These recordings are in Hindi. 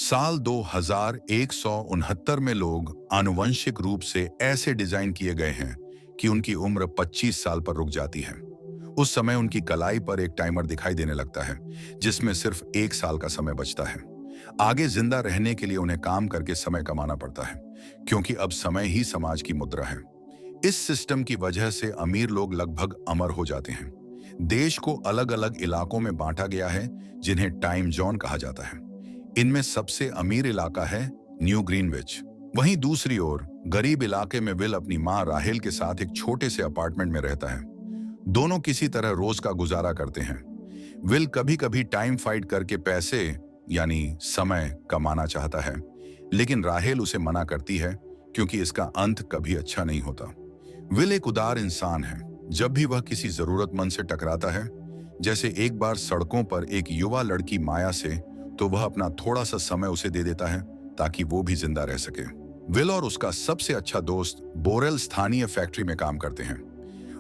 साल 2169 में लोग आनुवंशिक रूप से ऐसे डिजाइन किए गए हैं कि उनकी उम्र 25 साल पर रुक जाती है। उस समय उनकी कलाई पर एक टाइमर दिखाई देने लगता है, जिसमें सिर्फ 1 साल का समय बचता है। आगे जिंदा रहने के लिए उन्हें काम करके समय कमाना पड़ता है, क्योंकि अब समय ही समाज की मुद्रा है। इस सिस्टम की वजह से अमीर लोग लगभग अमर हो जाते हैं। देश को अलग अलग इलाकों में बांटा गया है, जिन्हें टाइम जोन कहा जाता है। इनमें सबसे अमीर इलाका है न्यू ग्रीनविच। वहीं दूसरी ओर गरीब इलाके में विल अपनी मां राहेल के साथ एक छोटे से अपार्टमेंट में रहता है। दोनों किसी तरह रोज का गुजारा करते हैं। विल कभी कभी टाइम फाइट करके पैसे यानी समय कमाना चाहता है, लेकिन राहेल उसे मना करती है, क्योंकि इसका अंत कभी अच्छा नहीं होता। विल एक उदार इंसान है। जब भी वह किसी जरूरतमंद से टकराता है, जैसे एक बार सड़कों पर एक युवा लड़की माया से, तो वह अपना थोड़ा सा समय उसे दे देता है ताकि वो भी जिंदा रह सके। विल और उसका सबसे अच्छा दोस्त बोरेल स्थानीय फैक्ट्री में काम करते हैं।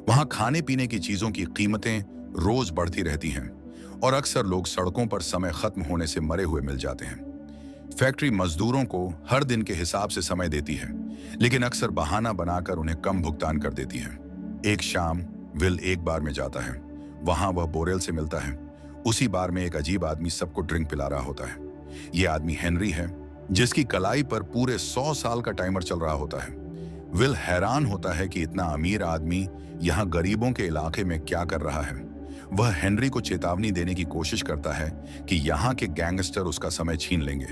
वहां खाने पीने की चीजों की कीमतें रोज बढ़ती रहती हैं और अक्सर लोग सड़कों पर समय खत्म होने से मरे हुए मिल जाते हैं। फैक्ट्री मजदूरों को हर दिन के हिसाब से समय देती है, लेकिन अक्सर बहाना बनाकर उन्हें कम भुगतान कर देती है। एक शाम विल एक बार में जाता है। वहां वह बोरेल से मिलता है। उसी बार में एक अजीब आदमी सबको ड्रिंक पिला रहा होता है। यह आदमी हेनरी है, जिसकी कलाई पर पूरे 100 साल का टाइमर चल रहा होता है। विल हैरान होता है कि इतना अमीर आदमी यहाँ गरीबों के इलाके में क्या कर रहा है। वह हेनरी को चेतावनी देने की कोशिश करता है कि यहाँ के गैंगस्टर उसका समय छीन लेंगे,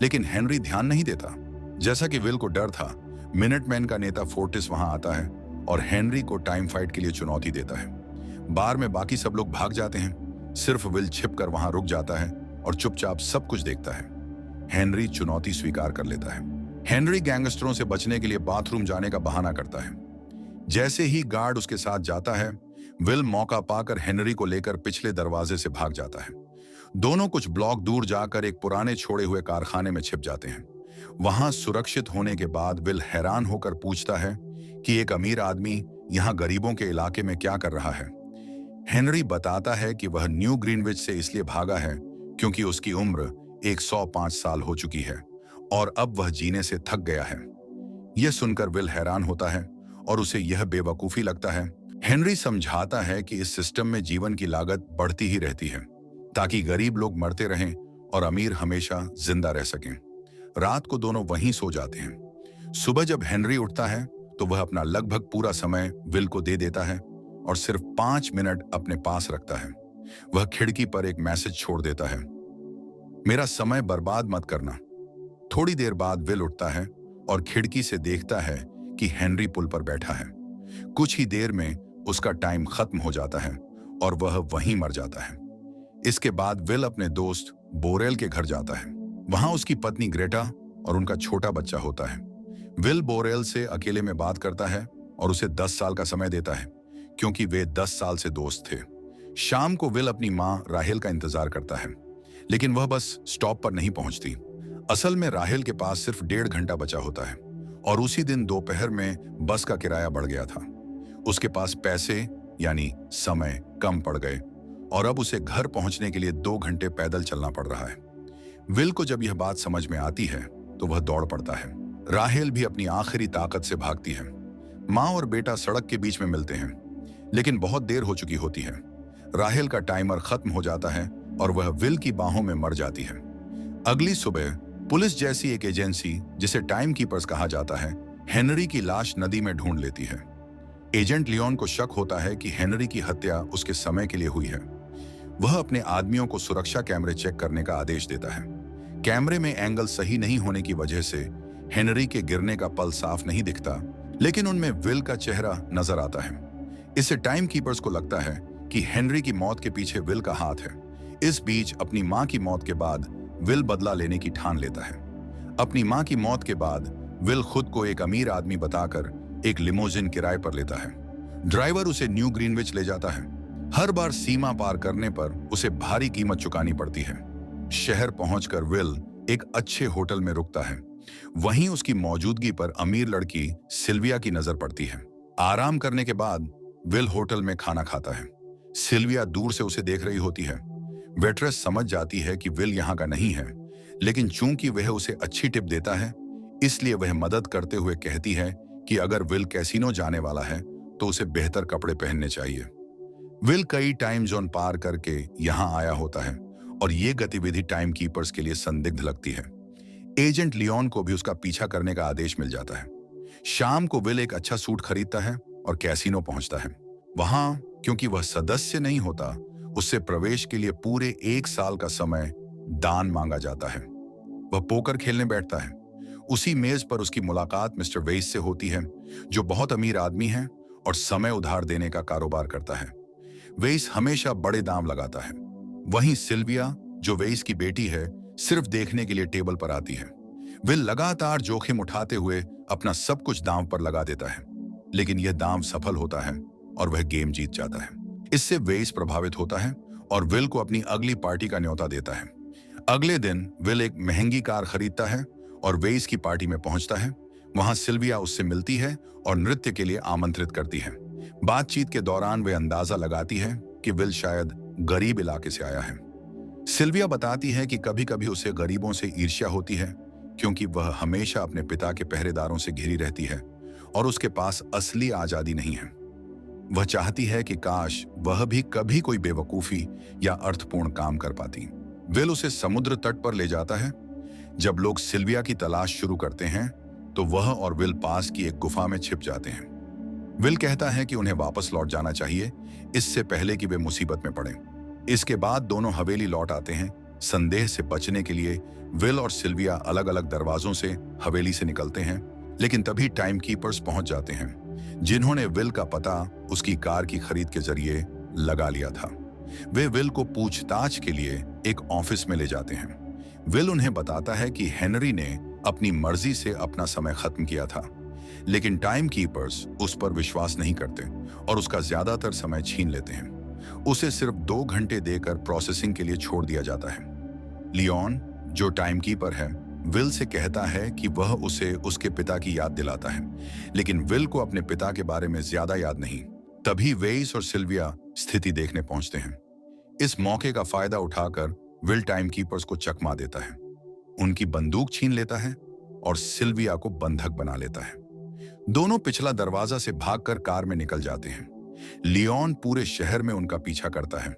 लेकिन हेनरी ध्यान नहीं देता। जैसा कि विल को डर था, मिनटमैन का नेता फोर्टिस वहां आता है और हेनरी को टाइम फाइट के लिए चुनौती देता है। बार में बाकी सब लोग भाग जाते हैं, सिर्फ विल छिपकर वहां रुक जाता है और चुपचाप सब कुछ देखता है। हेनरी चुनौती स्वीकार कर लेता है। हेनरी गैंगस्टरों से बचने के लिए बाथरूम जाने का बहाना करता है। जैसे ही गार्ड उसके साथ जाता है, विल मौका पाकर हेनरी को लेकर पिछले दरवाजे से भाग जाता है। दोनों कुछ ब्लॉक दूर जाकर एक पुराने छोड़े हुए कारखाने में छिप जाते हैं। वहां सुरक्षित होने के बाद विल हैरान होकर पूछता है कि एक अमीर आदमी यहाँ गरीबों के इलाके में क्या कर रहा है। हेनरी बताता है कि वह न्यू ग्रीनविच से इसलिए भागा है क्योंकि उसकी उम्र 105 साल हो चुकी है और अब वह जीने से थक गया है। यह सुनकर विल हैरान होता है और उसे यह बेवकूफी लगता है। हेनरी समझाता है कि इस सिस्टम में जीवन की लागत बढ़ती ही रहती है, ताकि गरीब लोग मरते रहें और अमीर हमेशा जिंदा रह सकें। रात को दोनों वहीं सो जाते हैं। सुबह जब हेनरी उठता है, तो वह अपना लगभग पूरा समय विल को दे देता है और सिर्फ 5 मिनट अपने पास रखता है। वह खिड़की पर एक मैसेज छोड़ देता है, मेरा समय बर्बाद मत करना। थोड़ी देर बाद विल उठता है और खिड़की से देखता है कि हेनरी पुल पर बैठा है। कुछ ही देर में उसका टाइम खत्म हो जाता है और वह वहीं मर जाता है। इसके बाद विल अपने दोस्त बोरेल के घर जाता है। वहां उसकी पत्नी ग्रेटा और उनका छोटा बच्चा होता है। विल बोरेल से अकेले में बात करता है और उसे 10 साल का समय देता है, क्योंकि वे 10 साल से दोस्त थे। शाम को विल अपनी मां राहेल का इंतजार करता है, लेकिन वह बस स्टॉप पर नहीं पहुंचती। असल में राहेल के पास सिर्फ 1.5 घंटा बचा होता है और उसी दिन दोपहर में बस का किराया बढ़ गया था। उसके पास पैसे यानी समय कम पड़ गए और अब उसे घर पहुंचने के लिए 2 घंटे पैदल चलना पड़ रहा है। विल को जब यह बात समझ में आती है, तो वह दौड़ पड़ता है। राहेल भी अपनी आखिरी ताकत से भागती है। माँ और बेटा सड़क के बीच में मिलते हैं, लेकिन बहुत देर हो चुकी होती है। राहेल का टाइमर खत्म हो जाता है और वह विल की बाहों में मर जाती है। अगली सुबह पुलिस जैसी एक एजेंसी, जिसे टाइम कीपर्स कहा जाता है, हेनरी की लाश नदी में ढूंढ लेती है। एजेंट लियोन को शक होता है कि हेनरी की हत्या उसके समय के लिए हुई है। वह अपने आदमियों को सुरक्षा कैमरे चेक करने का आदेश देता है। कैमरे में एंगल सही नहीं होने की वजह से हेनरी के गिरने का पल साफ नहीं दिखता, लेकिन उनमें विल का चेहरा नजर आता है। इससे टाइम कीपर्स को लगता है कि हेनरी की मौत के पीछे विल का हाथ है। इस बीच अपनी मां की मौत के बाद विल बदला लेने की ठान लेता है। अपनी मां की मौत के बाद विल खुद को एक अमीर आदमी बताकर एक लिमोजिन किराए पर लेता है। ड्राइवर उसे न्यू ग्रीनविच ले जाता है। हर बार सीमा पार करने पर उसे भारी कीमत चुकानी पड़ती है। शहर पहुंचकर विल एक अच्छे होटल में रुकता है। वहीं उसकी मौजूदगी पर अमीर लड़की सिल्विया की नजर पड़ती है। आराम करने के बाद विल होटल में खाना खाता है। सिल्विया दूर से उसे देख रही होती है। वेट्रेस समझ जाती है कि विल यहाँ का नहीं है, लेकिन चूंकि वह उसे अच्छी टिप देता है, इसलिए वह मदद करते हुए कहती है कि अगर विल कैसीनो जाने वाला है तो उसे बेहतर कपड़े पहनने चाहिए। विल कई टाइम जोन पार करके यहाँ आया होता है और ये गतिविधि टाइम कीपर्स के लिए संदिग्ध लगती है। एजेंट लियोन को भी उसका पीछा करने का आदेश मिल जाता है। शाम को विल एक अच्छा सूट खरीदता है और कैसीनो पहुंचता है। वहां क्योंकि वह सदस्य नहीं होता, उससे प्रवेश के लिए पूरे 1 साल का समय दान मांगा जाता है। वह पोकर खेलने बैठता है। उसी मेज पर उसकी मुलाकात मिस्टर वेइस से होती है, जो बहुत अमीर आदमी है और समय उधार देने का कारोबार करता है। वेइस हमेशा बड़े दाम लगाता है। वहीं सिल्विया, जो वेइस की बेटी है, सिर्फ देखने के लिए टेबल पर आती है। विल लगातार जोखिम उठाते हुए अपना सब कुछ दांव पर लगा देता है, लेकिन यह दांव सफल होता है और वह गेम जीत जाता है। इससे वेइस प्रभावित होता है और विल को अपनी अगली पार्टी का न्योता देता है। अगले दिन विल एक महंगी कार खरीदता है और वेइस की पार्टी में पहुंचता है। वहां सिल्विया उससे मिलती है और नृत्य के लिए आमंत्रित करती है। बातचीत के दौरान वे अंदाजा लगाती है कि विल शायद गरीब इलाके से आया है। सिल्विया बताती है कि कभी-कभी उसे गरीबों से ईर्ष्या होती है, क्योंकि वह हमेशा अपने पिता के पहरेदारों से घिरी रहती है और उसके पास असली आजादी नहीं है। वह चाहती है कि काश वह भी कभी कोई बेवकूफी या अर्थपूर्ण काम कर पाती। विल उसे समुद्र तट पर ले जाता है। जब लोग सिल्विया की तलाश शुरू करते हैं तो वह और विल पास की एक गुफा में छिप जाते हैं। विल कहता है कि उन्हें वापस लौट जाना चाहिए, इससे पहले कि वे मुसीबत में पड़ें। इसके बाद दोनों हवेली लौट आते हैं। संदेह से बचने के लिए विल और सिल्विया अलग-अलग दरवाजों से हवेली से निकलते हैं, लेकिन तभी टाइम कीपर्स पहुंच जाते हैं, जिन्होंने विल का पता उसकी कार की खरीद के जरिए लगा लिया था। वे विल को पूछताछ के लिए एक ऑफिस में ले जाते हैं। विल उन्हें बताता है कि हेनरी ने अपनी मर्जी से अपना समय खत्म किया था, लेकिन टाइम कीपर्स उस पर विश्वास नहीं करते और उसका ज्यादातर समय छीन लेते हैं। उसे सिर्फ 2 घंटे देकर प्रोसेसिंग के लिए छोड़ दिया जाता है। लियोन, जो टाइम कीपर है, विल से कहता है कि वह उसे उसके पिता की याद दिलाता है, लेकिन विल को अपने पिता के बारे में ज्यादा याद नहीं। तभी वेइस और सिल्विया स्थिति देखने पहुंचते हैं। इस मौके का फायदा उठाकर विल टाइम कीपर्स को चकमा देता है, उनकी बंदूक छीन लेता है और सिल्विया को बंधक बना लेता है। दोनों पिछला दरवाजा से भागकर कार में निकल जाते हैं। लियोन पूरे शहर में उनका पीछा करता है।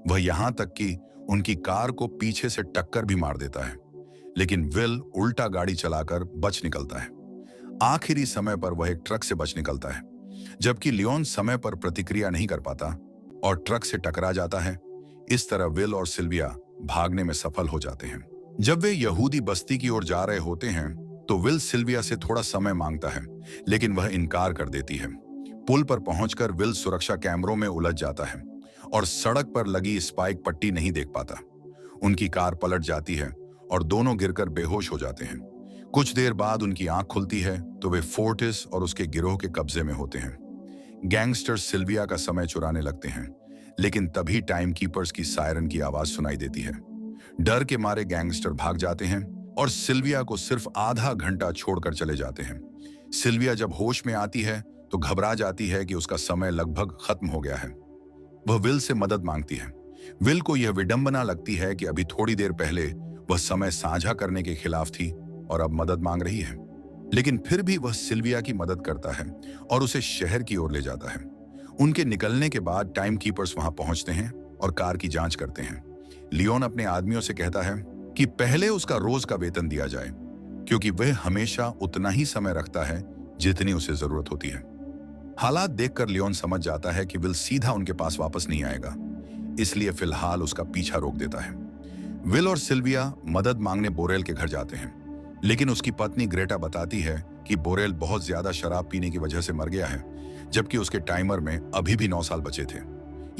वह यहां तक कि उनकी कार को पीछे से टक्कर भी मार देता है, लेकिन विल उल्टा गाड़ी चलाकर बच निकलता है। आखिरी समय पर वह एक ट्रक से बच निकलता है, जबकि लियोन समय पर प्रतिक्रिया नहीं कर पाता और ट्रक से टकरा जाता है। इस तरह विल और सिल्विया भागने में सफल हो जाते हैं। जब वे यहूदी बस्ती की ओर जा रहे होते हैं तो विल सिल्विया से थोड़ा समय मांगता है, लेकिन वह इनकार कर देती है। पुल पर पहुंचकर विल सुरक्षा कैमरों में उलझ जाता है और सड़क पर लगी स्पाइक पट्टी नहीं देख पाता। उनकी कार पलट जाती है और दोनों गिरकर बेहोश हो जाते हैं। कुछ देर बाद उनकी आंख खुलती है तो वे फोर्टिस और उसके गिरोह के कब्जे में होते हैं। गैंगस्टर सिल्विया का समय चुराने लगते हैं, लेकिन तभी टाइम कीपर्स की सायरन की आवाज सुनाई देती है। डर के मारे गैंगस्टर भाग जाते हैं और सिल्विया को सिर्फ आधा घंटा छोड़कर चले जाते हैं। सिल्विया जब होश में आती है तो घबरा जाती है कि उसका समय लगभग खत्म हो गया है। वह विल से मदद मांगती है। विल को यह विडंबना लगती है कि अभी थोड़ी देर पहले वह समय साझा करने के खिलाफ थी और अब मदद मांग रही है, लेकिन फिर भी वह सिल्विया की मदद करता है और उसे शहर की ओर ले जाता है। उनके निकलने के बाद टाइम कीपर्स वहां पहुंचते हैं और कार की जांच करते हैं। लियोन अपने आदमियों से कहता है कि पहले उसका रोज का वेतन दिया जाए, क्योंकि वह हमेशा उतना ही समय रखता है जितनी उसे जरूरत होती है। हालात देखकर लियोन समझ जाता है कि विल सीधा उनके पास वापस नहीं आएगा, इसलिए फिलहाल उसका पीछा रोक देता है। विल और सिल्विया मदद मांगने बोरेल के घर जाते हैं, लेकिन उसकी पत्नी ग्रेटा बताती है कि बोरेल बहुत ज्यादा शराब पीने की वजह से मर गया है, जबकि उसके टाइमर में अभी भी 9 साल बचे थे।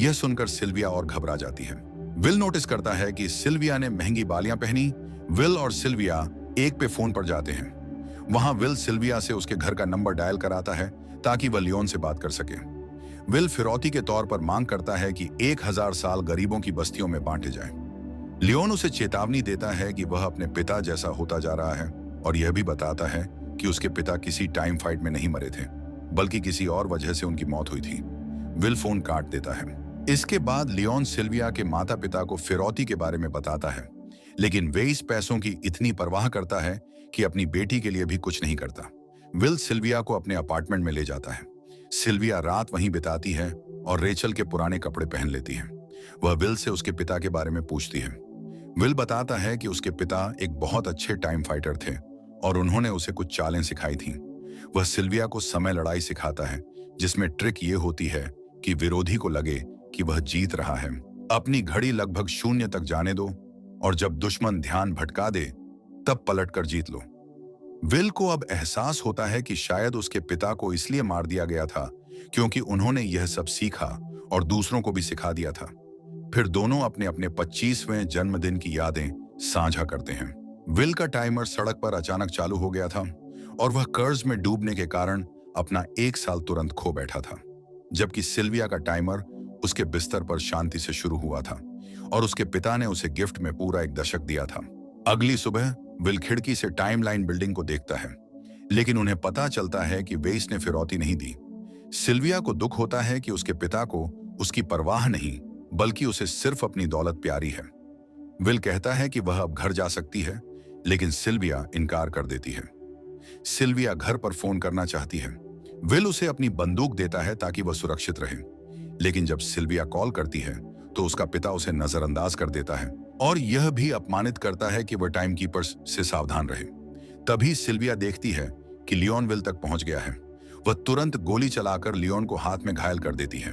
यह सुनकर सिल्विया और घबरा जाती है। विल नोटिस करता है कि सिल्विया ने महंगी बालियां पहनी। विल और सिल्विया एक पे फोन पर जाते हैं। वहां विल सिल्विया से उसके घर का नंबर डायल कराता है ताकि वह लियोन से बात कर सके। विल फिरौती के तौर पर मांग करता है कि 1000 साल गरीबों की बस्तियों में बांटे जाएं। लियोन उसे चेतावनी देता है कि वह अपने पिता जैसा होता जा रहा है और यह भी बताता है कि उसके पिता किसी टाइम फाइट में नहीं मरे थे, बल्कि किसी और वजह से उनकी मौत हुई थी। विल फोन काट देता है। इसके बाद लियोन सिल्विया के माता पिता को फिरौती के बारे में बताता है, लेकिन वेस पैसों की इतनी परवाह करता है कि अपनी बेटी के लिए भी कुछ नहीं करता। विल सिल्विया को अपने अपार्टमेंट में ले जाता है। सिल्विया रात वहीं बिताती है और रेचल के पुराने कपड़े पहन लेती है। वह विल से उसके पिता के बारे में पूछती है। विल बताता है कि उसके पिता एक बहुत अच्छे टाइम फाइटर थे और उन्होंने उसे कुछ चालें सिखाई थीं। वह सिल्विया को समय लड़ाई सिखाता है, जिसमें ट्रिक ये होती है कि विरोधी को लगे कि वह जीत रहा है। अपनी घड़ी लगभग शून्य तक जाने दो और जब दुश्मन ध्यान भटका दे तब पलटकर जीत लो। विल को अब एहसास होता है कि शायद उसके पिता को इसलिए मार दिया गया था क्योंकि उन्होंने यह सब सीखा और दूसरों को भी सिखा दिया था। फिर दोनों अपने अपने 25वें जन्मदिन की यादें साझा करते हैं। विल का टाइमर सड़क पर अचानक चालू हो गया था और वह कर्ज में डूबने के कारण अपना 1 साल तुरंत खो बैठा था, जबकि सिल्विया का टाइमर उसके बिस्तर पर शांति से शुरू हुआ था और उसके पिता ने उसे गिफ्ट में पूरा 1 दशक दिया था। अगली सुबह विल खिड़की से टाइमलाइन बिल्डिंग को देखता है, लेकिन उन्हें पता चलता है कि वेस ने फिरौती नहीं दी। सिल्विया को दुख होता है कि उसके पिता को उसकी परवाह नहीं, बल्कि उसे सिर्फ अपनी दौलत प्यारी है। विल कहता है कि वह अब घर जा सकती है, लेकिन सिल्विया इनकार कर देती है। सिल्विया घर पर फोन करना चाहती है। विल उसे अपनी बंदूक देता है ताकि वह सुरक्षित रहे, लेकिन जब सिल्विया कॉल करती है तो उसका पिता उसे नजरअंदाज कर देता है और यह भी अपमानित करता है कि वह टाइम कीपर्स से सावधान रहे। तभी सिल्विया देखती है कि लियोन विल तक पहुंच गया है। वह तुरंत गोली चलाकर लियोन को हाथ में घायल कर देती है।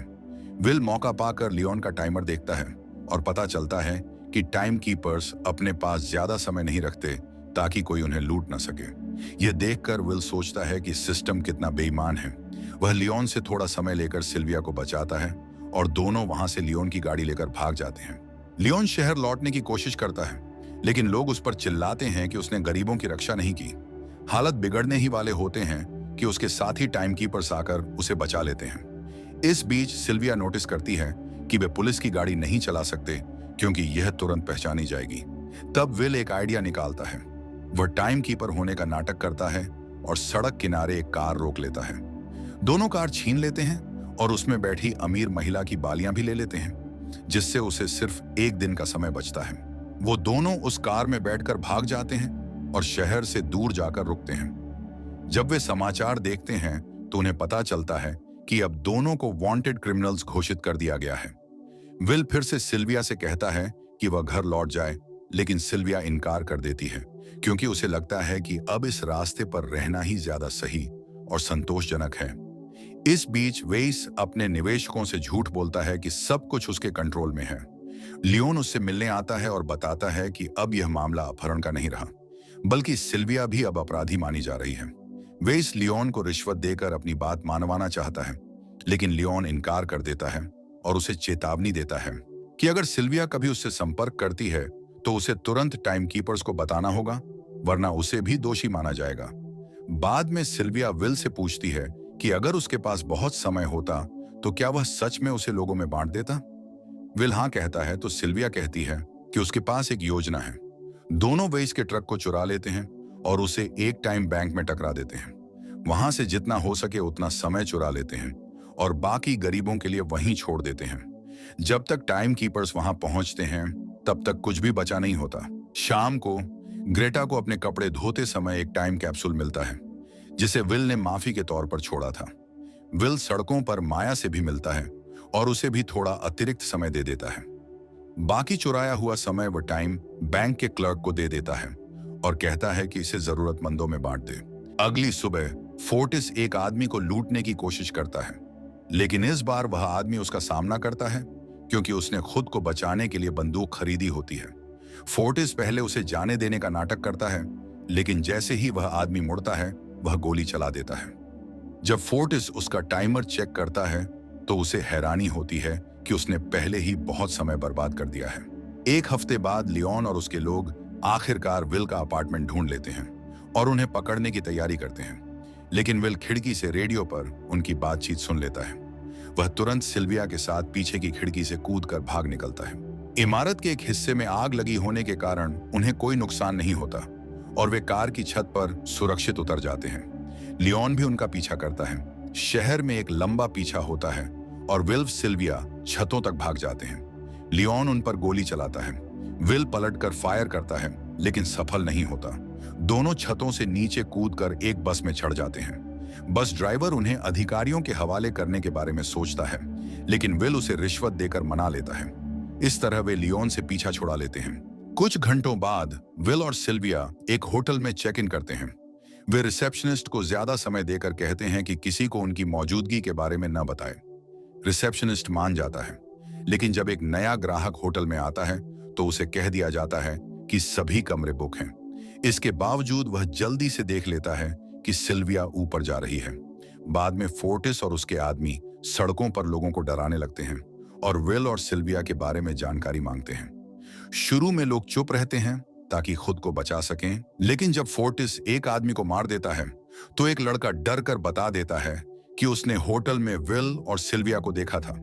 विल मौका पाकर लियोन का टाइमर देखता है और पता चलता है कि टाइम कीपर्स अपने पास ज्यादा समय नहीं रखते ताकि कोई उन्हें लूट न सके। यह देखकर विल सोचता है कि सिस्टम कितना बेईमान है। वह लियोन से थोड़ा समय लेकर सिल्विया को बचाता है और दोनों वहां से लियोन की गाड़ी लेकर भाग जाते हैं। लियोन शहर लौटने की कोशिश करता है, लेकिन लोग उस पर चिल्लाते हैं कि उसने गरीबों की रक्षा नहीं की। हालत बिगड़ने ही वाले होते हैं कि उसके साथी टाइम कीपर्स आकर उसे बचा लेते हैं। इस बीच सिल्विया नोटिस करती है कि वे पुलिस की गाड़ी नहीं चला सकते क्योंकि यह तुरंत पहचानी जाएगी। तब विल एक आइडिया निकालता है। वह टाइम कीपर होने का नाटक करता है और सड़क किनारे एक कार रोक लेता है। दोनों कार छीन लेते हैं और उसमें बैठी अमीर महिला की बालियां भी ले लेते हैं, जिससे उसे सिर्फ 1 दिन का समय बचता है। वो दोनों उस कार में बैठकर भाग जाते हैं और शहर से दूर जाकर रुकते हैं। जब वे समाचार देखते हैं तो उन्हें पता चलता है कि अब दोनों को वांटेड क्रिमिनल्स घोषित कर दिया गया है। विल फिर से सिल्विया से कहता है कि वह घर लौट जाए, लेकिन सिल्विया इनकार कर देती है क्योंकि उसे लगता है कि अब इस रास्ते पर रहना ही ज्यादा सही और संतोषजनक है। इस बीच वेस अपने निवेशकों से झूठ बोलता है कि सब कुछ उसके कंट्रोल में है। लियोन उससे मिलने आता है और बताता है कि अब यह मामला अपहरण का नहीं रहा, बल्कि सिल्विया भी अब अपराधी मानी जा रही है। वेस लियोन को रिश्वत देकर अपनी बात मानवाना चाहता है, लेकिन लियोन इनकार कर देता है और उसे चेतावनी देता है कि अगर सिल्विया कभी उससे संपर्क करती है तो उसे तुरंत टाइम कीपर्स को बताना होगा, वरना उसे भी दोषी माना जाएगा। बाद में सिल्विया विल से पूछती है कि अगर उसके पास बहुत समय होता तो क्या वह सच में उसे लोगों में बांट देता। विल हाँ कहता है तो सिल्विया कहती है कि उसके पास एक योजना है। दोनों वेस के ट्रक को चुरा लेते हैं और उसे एक टाइम बैंक में टकरा देते हैं। वहां से जितना हो सके उतना समय चुरा लेते हैं और बाकी गरीबों के लिए वहीं छोड़ देते हैं। जब तक टाइम कीपर्स वहां पहुंचते हैं तब तक कुछ भी बचा नहीं होता। शाम को ग्रेटा को अपने कपड़े धोते समय एक टाइम कैप्सूल मिलता है, जिसे विल ने माफी के तौर पर छोड़ा था। विल सड़कों पर माया से भी मिलता है और उसे भी थोड़ा अतिरिक्त समय दे देता है। बाकी चुराया हुआ समय वह टाइम बैंक के क्लर्क को दे देता है और कहता है कि इसे जरूरतमंदों में बांट दे। अगली सुबह फोर्टिस एक आदमी को लूटने की कोशिश करता है, लेकिन इस बार वह आदमी उसका सामना करता है क्योंकि उसने खुद को बचाने के लिए बंदूक खरीदी होती है। फोर्टिस पहले उसे जाने देने का नाटक करता है, लेकिन जैसे ही वह आदमी मुड़ता है वह गोली चला देता है। जब फोर्टिस उसका टाइमर चेक करता है तो उसे हैरानी होती है कि उसने पहले ही बहुत समय बर्बाद कर दिया है। 1 हफ्ते बाद लियोन और उसके लोग आखिरकार विल का अपार्टमेंट ढूंढ लेते हैं और उन्हें पकड़ने की तैयारी करते हैं, लेकिन विल खिड़की से रेडियो पर उनकी बातचीत सुन लेता है। वह तुरंत सिल्विया के साथ पीछे की खिड़की से कूदकर भाग निकलता है। इमारत के एक हिस्से में आग लगी होने के कारण उन्हें कोई नुकसान नहीं होता और वे कार की छत पर सुरक्षित उतर जाते हैं। लियोन भी उनका पीछा करता है। शहर में एक लंबा पीछा होता है और विल सिल्विया छतों तक भाग जाते हैं। लियोन उन पर गोली चलाता है। विल पलटकर फायर करता है, लेकिन सफल नहीं होता। दोनों छतों से नीचे कूदकर एक बस में चढ़ जाते हैं। बस ड्राइवर उन्हें अधिकारियों के हवाले करने के बारे में सोचता है, लेकिन विल उसे रिश्वत देकर मना लेता है। इस तरह वे लियोन से पीछा छुड़ा लेते हैं। कुछ घंटों बाद विल और सिल्विया एक होटल में चेक इन करते हैं। वे रिसेप्शनिस्ट को ज्यादा समय देकर कहते हैं कि किसी को उनकी मौजूदगी के बारे में न बताए। रिसेप्शनिस्ट मान जाता है, लेकिन जब एक नया ग्राहक होटल में आता है तो उसे कह दिया जाता है कि सभी कमरे बुक हैं। इसके बावजूद वह जल्दी से देख लेता है कि सिल्विया ऊपर जा रही है। बाद में फोर्टिस और उसके आदमी सड़कों पर लोगों को डराने लगते हैं और विल और सिल्विया के बारे में जानकारी मांगते हैं। शुरू में लोग चुप रहते हैं ताकि खुद को बचा सकें, लेकिन जब फोर्टिस एक आदमी को मार देता है तो एक लड़का डर कर बता देता है कि उसने होटल में विल और सिल्विया को देखा था।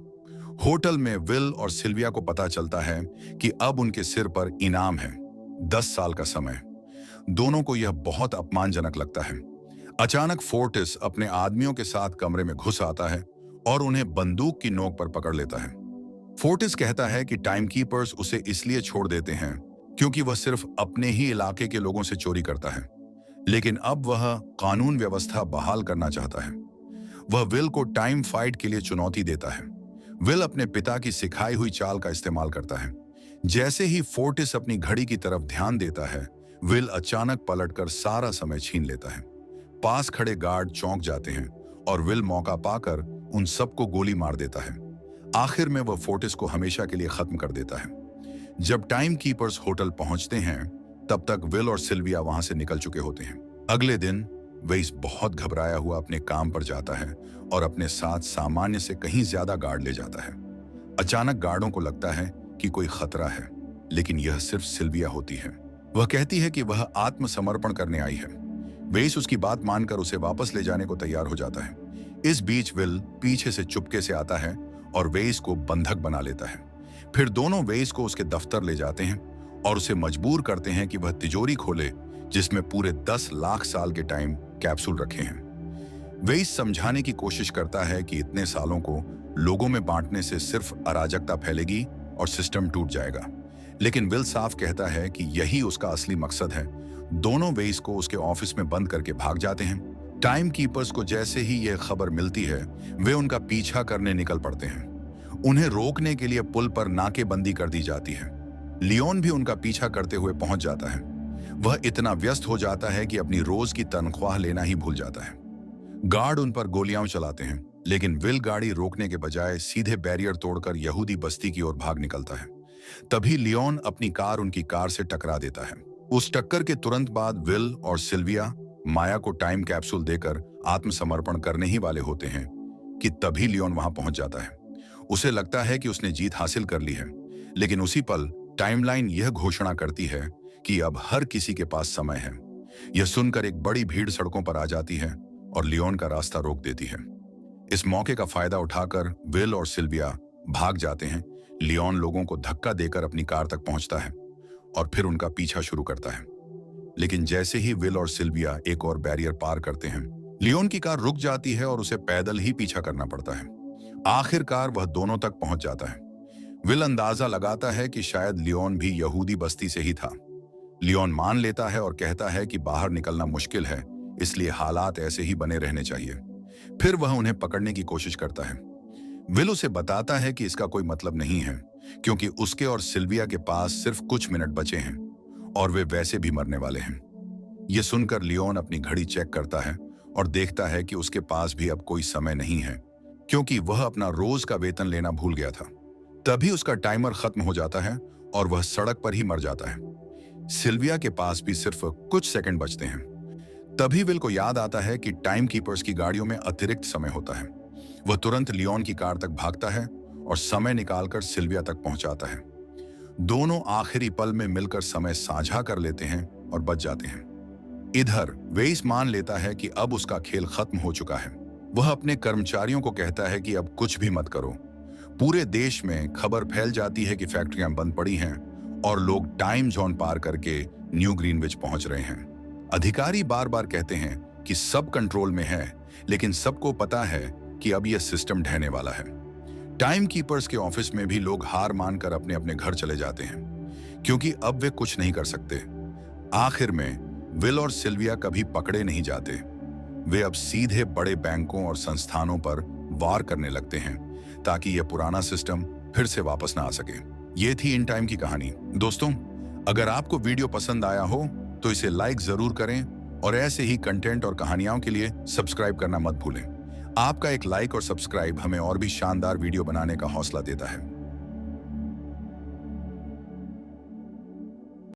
होटल में विल और सिल्विया को पता चलता है कि अब उनके सिर पर इनाम है, 10 साल का समय। दोनों को यह बहुत अपमानजनक लगता है। अचानक फोर्टिस अपने आदमियों के साथ कमरे में घुस आता है और उन्हें बंदूक की नोक पर पकड़ लेता है। फोर्टिस कहता है कि टाइमकीपर्स उसे इसलिए छोड़ देते हैं क्योंकि वह सिर्फ अपने ही इलाके के लोगों से चोरी करता है, लेकिन अब वह कानून व्यवस्था बहाल करना चाहता है। वह विल को टाइम फाइट के लिए चुनौती देता है। विल अपने पिता की सिखाई हुई चाल का इस्तेमाल करता है। जैसे ही फोर्टिस अपनी घड़ी की तरफ ध्यान देता है, विल अचानक पलटकर सारा समय छीन लेता है। पास खड़े गार्ड चौंक जाते हैं और विल मौका पाकर उन सबको गोली मार देता है। आखिर में वह फोर्टिस को हमेशा के लिए खत्म कर देता है। जब टाइम कीपर्स होटल पहुंचते हैं, तब तक विल और सिल्विया वहां से निकल चुके होते हैं। अगले दिन वेइस बहुत घबराया हुआ अपने काम पर जाता है और अपने साथ सामान्य से कहीं ज्यादा गार्ड ले जाता है। अचानक गार्डों को लगता है कि कोई खतरा है, लेकिन यह सिर्फ सिल्विया होती है। वह कहती है कि वह आत्मसमर्पण करने आई है। वेइस उसकी बात मानकर उसे वापस ले जाने को तैयार हो जाता है। इस बीच विल पीछे से चुपके से आता है और वेइस को बंधक बना लेता है। फिर दोनों वेइस को उसके दफ्तर ले जाते हैं और उसे मजबूर करते हैं कि वह तिजोरी खोले जिसमें पूरे 10 लाख साल के टाइम कैप्सूल रखे हैं। वेइस समझाने की कोशिश करता है कि इतने सालों को लोगों में बांटने से सिर्फ अराजकता फैलेगी और सिस्टम टूट जाएगा, लेकिन विल साफ कहता है कि यही उसका असली मकसद है। दोनों वेइस को उसके ऑफिस में बंद करके भाग जाते हैं। टाइम कीपर्स को जैसे ही यह खबर मिलती है, वे उनका पीछा करने निकल पड़ते हैं। उन्हें रोकने के लिए पुल पर नाकेबंदी कर दी जाती है। लियोन भी उनका पीछा करते हुए पहुंच जाता है। वह इतना व्यस्त हो जाता है कि अपनी रोज की तनख्वाह लेना ही भूल जाता है। गार्ड उन पर गोलियां चलाते हैं, लेकिन विल गाड़ी रोकने के बजाय सीधे बैरियर तोड़कर यहूदी बस्ती की ओर भाग निकलता है। तभी लियोन अपनी कार उनकी कार से टकरा देता है। उस टक्कर के तुरंत बाद विल और सिल्विया माया को टाइम कैप्सूल देकर आत्मसमर्पण करने ही वाले होते हैं कि तभी लियोन वहां पहुंच जाता है। उसे लगता है कि उसने जीत हासिल कर ली है, लेकिन उसी पल टाइमलाइन यह घोषणा करती है कि अब हर किसी के पास समय है। यह सुनकर एक बड़ी भीड़ सड़कों पर आ जाती है और लियोन का रास्ता रोक देती है। इस मौके का फायदा उठाकर विल और सिल्विया भाग जाते हैं। लियोन लोगों को धक्का देकर अपनी कार तक पहुंचता है और फिर उनका पीछा शुरू करता है, लेकिन जैसे ही विल और सिल्विया एक और बैरियर पार करते हैं, लियोन की कार रुक जाती है और उसे पैदल ही पीछा करना पड़ता है। आखिरकार वह दोनों तक पहुंच जाता है। विल अंदाजा लगाता है कि शायद लियोन भी यहूदी बस्ती से ही था। लियोन मान लेता है और कहता है कि बाहर निकलना मुश्किल है, इसलिए हालात ऐसे ही बने रहने चाहिए। फिर वह उन्हें पकड़ने की कोशिश करता है। विल उसे बताता है कि इसका कोई मतलब नहीं है, क्योंकि उसके और सिल्विया के पास सिर्फ कुछ मिनट बचे हैं और वे वैसे भी मरने वाले हैं। यह सुनकर लियोन अपनी घड़ी चेक करता है और देखता है कि उसके पास भी अब कोई समय नहीं है, क्योंकि वह अपना रोज का वेतन लेना भूल गया था। तभी उसका टाइमर खत्म हो जाता है और वह सड़क पर ही मर जाता है। सिल्विया के पास भी सिर्फ कुछ सेकंड बचते हैं। तभी विल को याद आता है कि टाइम कीपर्स की गाड़ियों में अतिरिक्त समय होता है। वह तुरंत लियोन की कार तक भागता है और समय निकालकर सिल्विया तक पहुंचाता है। दोनों आखिरी पल में मिलकर समय साझा कर लेते हैं और बच जाते हैं। इधर वेइस मान लेता है कि अब उसका खेल खत्म हो चुका है। वह अपने कर्मचारियों को कहता है कि अब कुछ भी मत करो। पूरे देश में खबर फैल जाती है कि फैक्ट्रियां बंद पड़ी हैं और लोग टाइम जोन पार करके न्यू ग्रीनविच पहुंच रहे हैं। अधिकारी बार बार कहते हैं कि सब कंट्रोल में है, लेकिन सबको पता है कि अब यह सिस्टम ढहने वाला है। टाइम कीपर्स के ऑफिस में भी लोग हार मानकर अपने अपने घर चले जाते हैं, क्योंकि अब वे कुछ नहीं कर सकते। आखिर में विल और सिल्विया कभी पकड़े नहीं जाते। वे अब सीधे बड़े बैंकों और संस्थानों पर वार करने लगते हैं ताकि यह पुराना सिस्टम फिर से वापस ना आ सके। ये थी इन टाइम की कहानी। दोस्तों, अगर आपको वीडियो पसंद आया हो तो इसे लाइक जरूर करें और ऐसे ही कंटेंट और कहानियों के लिए सब्सक्राइब करना मत भूलें। आपका एक लाइक और सब्सक्राइब हमें और भी शानदार वीडियो बनाने का हौसला देता है।